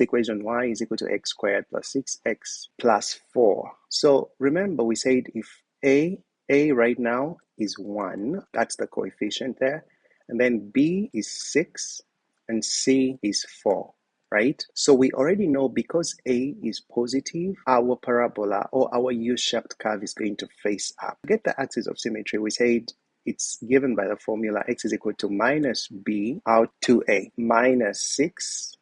equation y is equal to x squared plus 6x plus 4. So remember we said if a right now is 1, that's the coefficient there, and then b is 6 and c is 4, right? So we already know because a is positive, our parabola or our U-shaped curve is going to face up. To get the axis of symmetry, we said it's given by the formula x is equal to minus b out to a minus 6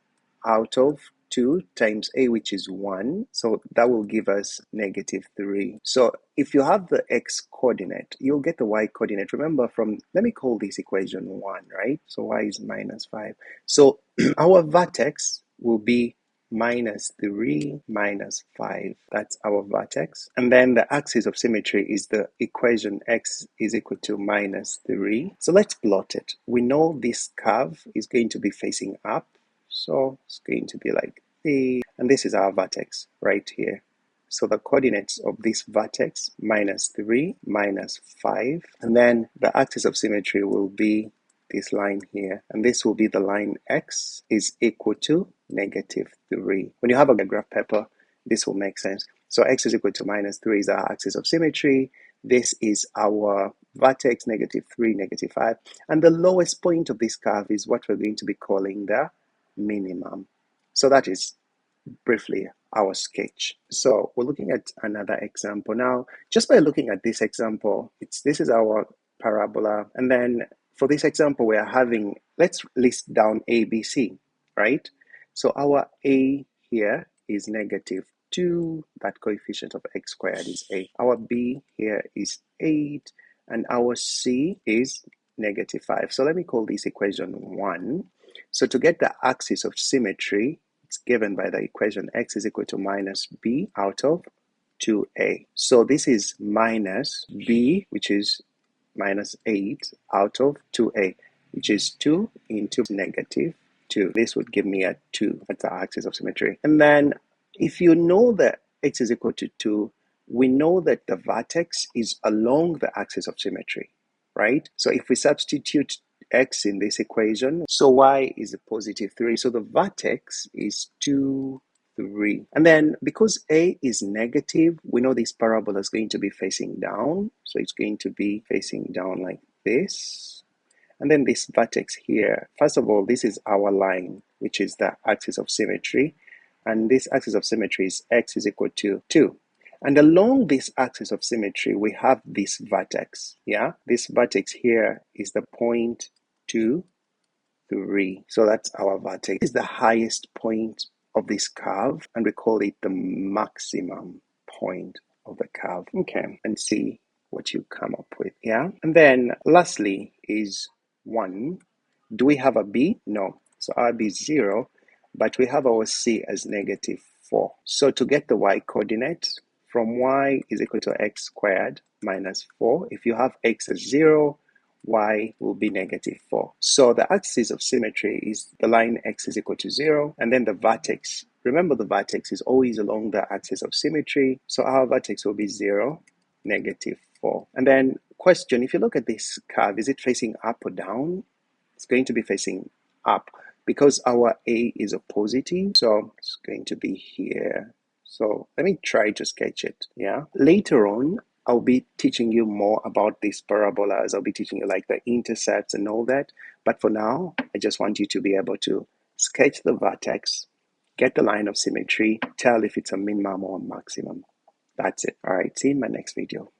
out of 2 times a, which is 1. So that will give us negative 3. So if you have the x coordinate, you'll get the y coordinate. Remember from, let me call this equation 1, right? So y is minus 5. So our vertex will be minus 3 minus 5. That's our vertex. And then the axis of symmetry is the equation x is equal to minus 3. So let's plot it. We know this curve is going to be facing up. So it's going to be like this. And this is our vertex right here. So the coordinates of this vertex, minus 3, minus 5. And then the axis of symmetry will be this line here. And this will be the line x is equal to negative 3. When you have a graph paper, this will make sense. So x is equal to minus 3 is our axis of symmetry. This is our vertex, negative 3, negative 5. And the lowest point of this curve is what we're going to be calling the minimum. So that is briefly our sketch. So we're looking at another example now. Just by looking at this example, this is our parabola, and then for this example we are having, let's list down a, b, c, right? So our a here is negative 2, that coefficient of x squared is a. Our b here is 8, and our c is negative 5. So let me call this equation 1. So to get the axis of symmetry, it's given by the equation x is equal to minus b out of 2a. So this is minus b, which is minus 8 out of 2a, which is 2 into negative 2. This would give me a 2. That's the axis of symmetry. And then if you know that x is equal to 2, we know that the vertex is along the axis of symmetry, right? So if we substitute x in this equation, so y is a positive 3. So the vertex is 2, 3. And then because a is negative, we know this parabola is going to be facing down. So it's going to be facing down like this. And then this vertex here, first of all, this is our line, which is the axis of symmetry. And this axis of symmetry is x is equal to 2. And along this axis of symmetry, we have this vertex. Yeah, this vertex here is the point 2, 3. So that's our vertex. This is the highest point of this curve, and we call it the maximum point of the curve. Okay, and see what you come up with. Yeah, and then lastly is 1. Do we have a b? No. So our b is 0, but we have our c as negative 4. So to get the y coordinate, from y is equal to x squared minus 4. If you have x as 0, y will be negative 4. So the axis of symmetry is the line x is equal to 0, and then the vertex. Remember, the vertex is always along the axis of symmetry. So our vertex will be 0, negative 4. And then question, if you look at this curve, is it facing up or down? It's going to be facing up because our a is a positive. So it's going to be here. So let me try to sketch it. Yeah. Later on, I'll be teaching you more about these parabolas. I'll be teaching you like the intercepts and all that. But for now, I just want you to be able to sketch the vertex, get the line of symmetry, tell if it's a minimum or a maximum. That's it. All right. See you in my next video.